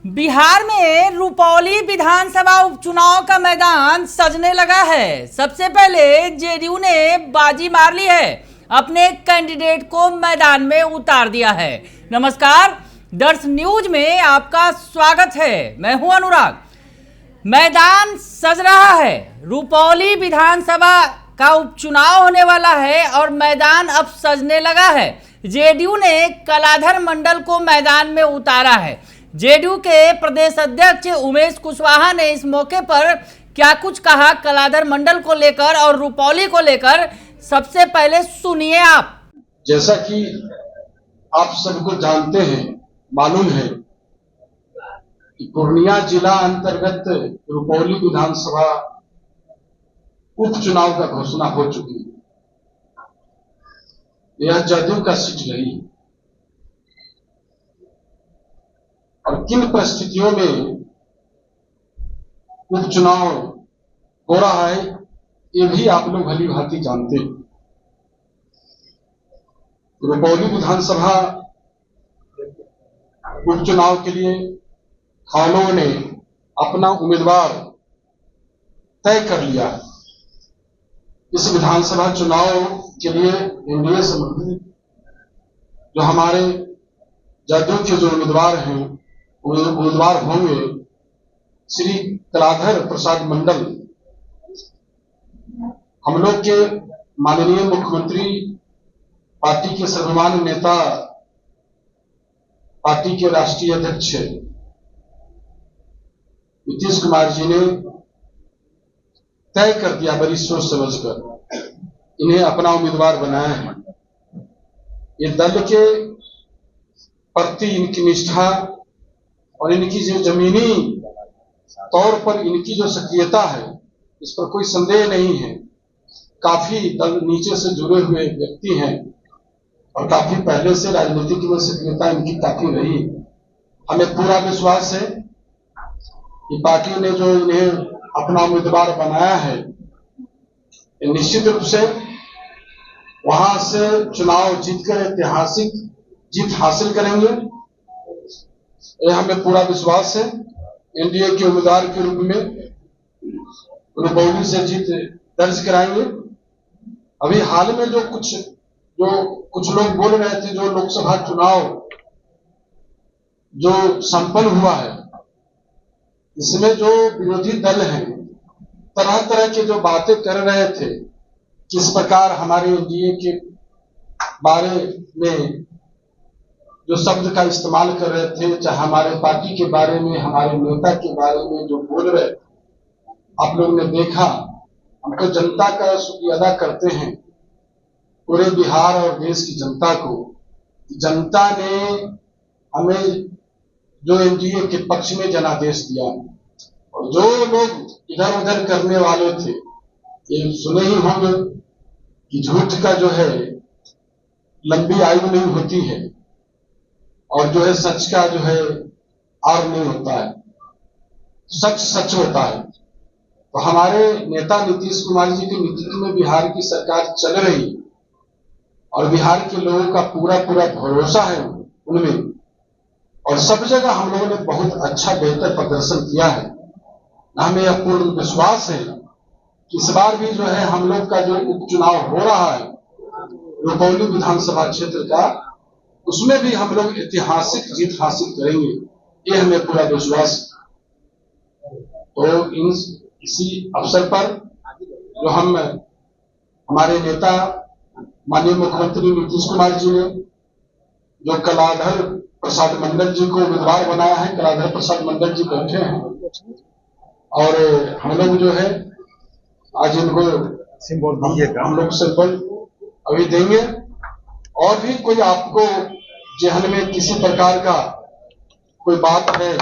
बिहार में रुपौली विधानसभा उपचुनाव का मैदान सजने लगा है। सबसे पहले जेडीयू ने बाजी मार ली है, अपने कैंडिडेट को मैदान में उतार दिया है। नमस्कार, दर्श न्यूज में आपका स्वागत है। मैं हूं अनुराग। मैदान सज रहा है, रुपौली विधानसभा का उपचुनाव होने वाला है और मैदान अब सजने लगा है। जेडीयू ने कलाधर मंडल को मैदान में उतारा है। जेडीयू के प्रदेश अध्यक्ष उमेश कुशवाहा ने इस मौके पर क्या कुछ कहा कलाधर मंडल को लेकर और रुपौली को लेकर, सबसे पहले सुनिए आप। जैसा कि आप सबको जानते हैं, मालूम है कि पूर्णिया जिला अंतर्गत रुपौली विधानसभा उपचुनाव का घोषणा हो चुकी है। यह जदयू का सीट रही है और किन परिस्थितियों में उपचुनाव हो रहा है ये भी आप लोग भली भांति जानते हैं। रुपौली विधानसभा उपचुनाव के लिए हम लोगों ने अपना उम्मीदवार तय कर लिया। इस विधानसभा चुनाव के लिए एनडीए समर्थित जो हमारे जदयू के जो उम्मीदवार हैं, उम्मीदवार होंगे श्री कलाधर प्रसाद मंडल। हम लोग के माननीय मुख्यमंत्री, पार्टी के सर्वमान्य नेता, पार्टी के राष्ट्रीय अध्यक्ष नीतीश कुमार जी ने तय कर दिया, बड़ी सोच समझकर इन्हें अपना उम्मीदवार बनाया है। ये दल के प्रति इनकी निष्ठा और इनकी जो जमीनी तौर पर इनकी जो सक्रियता है, इस पर कोई संदेह नहीं है। काफी दल नीचे से जुड़े हुए व्यक्ति हैं और काफी पहले से राजनीतिक में सक्रियता इनकी काफी रही। हमें पूरा विश्वास है कि पार्टी ने जो इन्हें अपना उम्मीदवार बनाया है, निश्चित रूप से वहां से चुनाव जीतकर ऐतिहासिक जीत हासिल करेंगे। यह हमें पूरा विश्वास है। एनडीए के उम्मीदवार के रूप में रुपौली से जीत दर्ज कराएंगे। अभी हाल में जो कुछ लोग बोल रहे थे, जो लोकसभा चुनाव जो संपन्न हुआ है, इसमें जो विरोधी दल हैं तरह तरह के जो बातें कर रहे थे, किस प्रकार हमारे एनडीए के बारे में जो शब्द का इस्तेमाल कर रहे थे, चाहे हमारे पार्टी के बारे में, हमारे नेता के बारे में जो बोल रहे, आप लोगों ने देखा। हम तो जनता का शुक्रिया अदा करते हैं, पूरे बिहार और देश की जनता को। जनता ने हमें जो एनडीए के पक्ष में जनादेश दिया और जो लोग इधर उधर करने वाले थे, ये सुने ही होंगे कि झूठ का जो है लंबी आयु नहीं होती है और जो है सच का जो है आर नहीं होता है। सच सच होता है। तो हमारे नेता नीतीश कुमार जी के नेतृत्व में बिहार की सरकार चल रही और बिहार के लोगों का पूरा पूरा भरोसा है उनमें, और सब जगह हम लोगों ने बहुत अच्छा बेहतर प्रदर्शन किया है। हमें यह पूर्ण विश्वास है कि इस बार भी जो है हम लोग का जो उपचुनाव हो रहा है रुपौली विधानसभा क्षेत्र का, उसमें भी हम लोग ऐतिहासिक जीत हासिल करेंगे, ये हमें पूरा विश्वास। तो इसी अवसर पर जो हमारे नेता माननीय मुख्यमंत्री नीतीश कुमार जी ने जो कलाधर प्रसाद मंडल जी को उम्मीदवार बनाया है, कलाधर प्रसाद मंडल जी बैठे हैं और हम लोग जो है आज इनको हम लोग सिंबल अभी देंगे। और भी कोई आपको जहन में किसी प्रकार का कोई बात है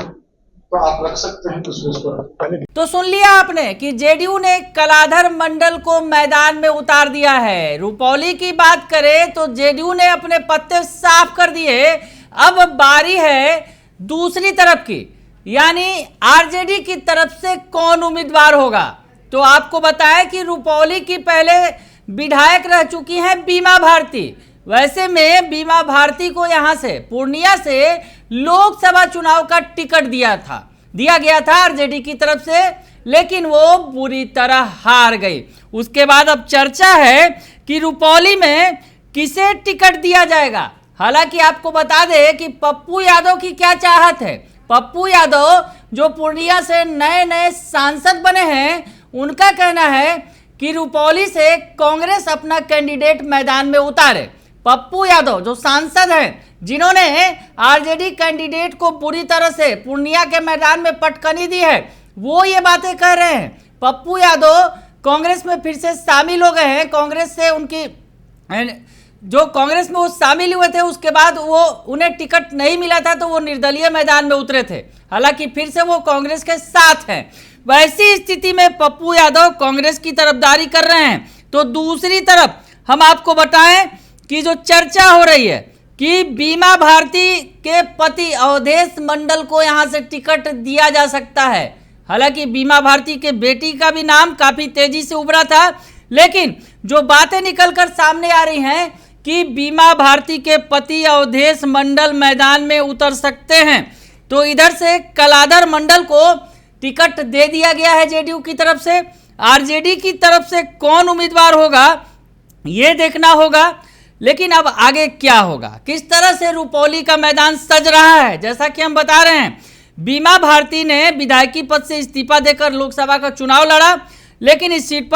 तो आप रख सकते हैं उस पर। तो सुन लिया आपने कि जेडीयू ने कलाधर मंडल को मैदान में उतार दिया है। रुपौली की बात करें तो जेडीयू ने अपने पत्ते साफ कर दिए। अब बारी है दूसरी तरफ की, यानी आरजेडी की तरफ से कौन उम्मीदवार होगा। तो आपको बताएं कि रुपौली की पहले विधायक रह चुकी हैं बीमा भारती, वैसे में बीमा भारती को यहां से पूर्णिया से लोकसभा चुनाव का टिकट दिया गया था आरजेडी की तरफ से, लेकिन वो बुरी तरह हार गई। उसके बाद अब चर्चा है कि रुपौली में किसे टिकट दिया जाएगा। हालांकि आपको बता दें कि पप्पू यादव की क्या चाहत है। पप्पू यादव जो पूर्णिया से नए सांसद बने हैं, उनका कहना है कि रुपौली से कांग्रेस अपना कैंडिडेट मैदान में उतारे। पप्पू यादव जो सांसद हैं, जिन्होंने आरजेडी कैंडिडेट को पूरी तरह से पूर्णिया के मैदान में पटकनी दी है, वो ये बातें कह रहे हैं। पप्पू यादव कांग्रेस में फिर से शामिल हो गए हैं। कांग्रेस से उनकी जो कांग्रेस में वो शामिल हुए थे, उसके बाद वो उन्हें टिकट नहीं मिला था तो वो निर्दलीय मैदान में उतरे थे। हालांकि फिर से वो कांग्रेस के साथ हैं। वैसी स्थिति में पप्पू यादव कांग्रेस की तरफदारी कर रहे हैं। तो दूसरी तरफ हम आपको बताएं कि जो चर्चा हो रही है कि बीमा भारती के पति अवधेश मंडल को यहां से टिकट दिया जा सकता है। हालांकि बीमा भारती के बेटी का भी नाम काफी तेजी से उभरा था, लेकिन जो बातें निकलकर सामने आ रही हैं कि बीमा भारती के पति अवधेश मंडल मैदान में उतर सकते हैं। तो इधर से कलाधर मंडल को टिकट दे दिया गया है जेडीयू की तरफ से। आरजेडी की तरफ से कौन उम्मीदवार होगा ये देखना होगा। लेकिन अब आगे क्या होगा, किस तरह से रुपौली का मैदान सज रहा है। जैसा कि हम बता रहे हैं, बीमा भारती ने विधायकी पद से इस्तीफा देकर लोकसभा का चुनाव लड़ा, लेकिन इस सीट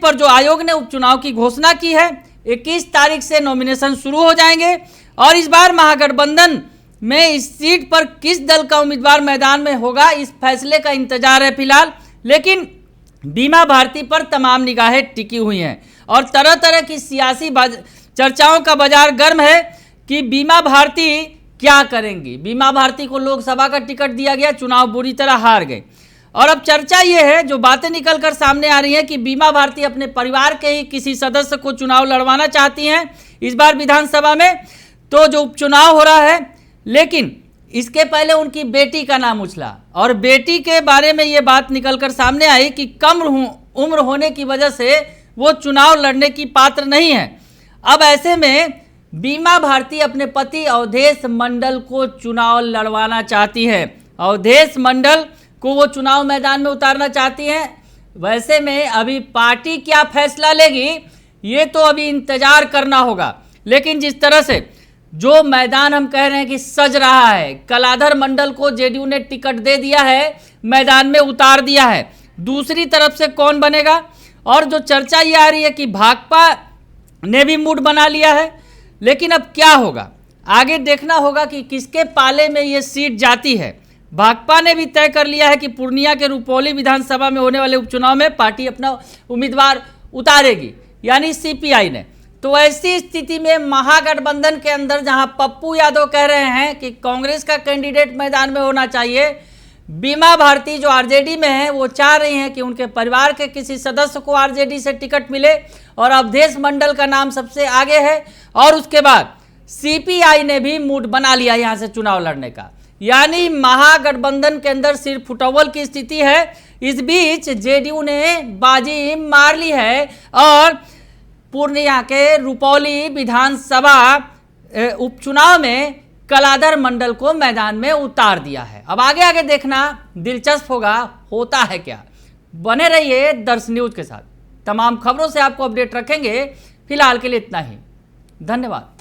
पर जो आयोग ने उपचुनाव की घोषणा की है, 21 तारीख से नॉमिनेशन शुरू हो जाएंगे। और इस बार महागठबंधन में इस सीट पर किस दल का उम्मीदवार मैदान में होगा, इस फैसले का इंतजार है फिलहाल। लेकिन बीमा भारती पर तमाम निगाहें टिकी हुई हैं और तरह तरह की सियासी चर्चाओं का बाजार गर्म है कि बीमा भारती क्या करेंगी। बीमा भारती को लोकसभा का टिकट दिया गया, चुनाव बुरी तरह हार गए। और अब चर्चा ये है, जो बातें निकलकर सामने आ रही हैं कि बीमा भारती अपने परिवार के ही किसी सदस्य को चुनाव लड़वाना चाहती हैं इस बार विधानसभा में। तो जो उपचुनाव हो रहा है, लेकिन इसके पहले उनकी बेटी का नाम उछला और बेटी के बारे में ये बात निकलकर सामने आई कि कम उम्र होने की वजह से वो चुनाव लड़ने की पात्र नहीं है। अब ऐसे में बीमा भारती अपने पति अवधेश मंडल को चुनाव लड़वाना चाहती है। अवधेश मंडल को वो चुनाव मैदान में उतारना चाहती हैं। वैसे में अभी पार्टी क्या फैसला लेगी ये तो अभी इंतजार करना होगा। लेकिन जिस तरह से जो मैदान हम कह रहे हैं कि सज रहा है, कलाधर मंडल को जेडीयू ने टिकट दे दिया है, मैदान में उतार दिया है। दूसरी तरफ से कौन बनेगा, और जो चर्चा ये आ रही है कि भाकपा ने भी मूड बना लिया है। लेकिन अब क्या होगा, आगे देखना होगा कि किसके पाले में ये सीट जाती है। भाकपा ने भी तय कर लिया है कि पूर्णिया के रुपौली विधानसभा में होने वाले उपचुनाव में पार्टी अपना उम्मीदवार उतारेगी, यानी सीपीआई ने। तो ऐसी स्थिति में महागठबंधन के अंदर जहां पप्पू यादव कह रहे हैं कि कांग्रेस का कैंडिडेट मैदान में होना चाहिए, बीमा भारती जो आरजेडी में है वो चाह रही हैं कि उनके परिवार के किसी सदस्य को आरजेडी से टिकट मिले, और अवधेश मंडल का नाम सबसे आगे है। और उसके बाद सीपीआई ने भी मूड बना लिया यहां से चुनाव लड़ने का, यानी महागठबंधन के अंदर सिर्फ फुटबॉल की स्थिति है। इस बीच जेडीयू ने बाजी मार ली है और पूर्णिया के रुपौली विधानसभा उपचुनाव में कलाधर मंडल को मैदान में उतार दिया है। अब आगे देखना दिलचस्प होगा, होता है क्या। बने रहिए दर्श न्यूज के साथ, तमाम खबरों से आपको अपडेट रखेंगे। फिलहाल के लिए इतना ही, धन्यवाद।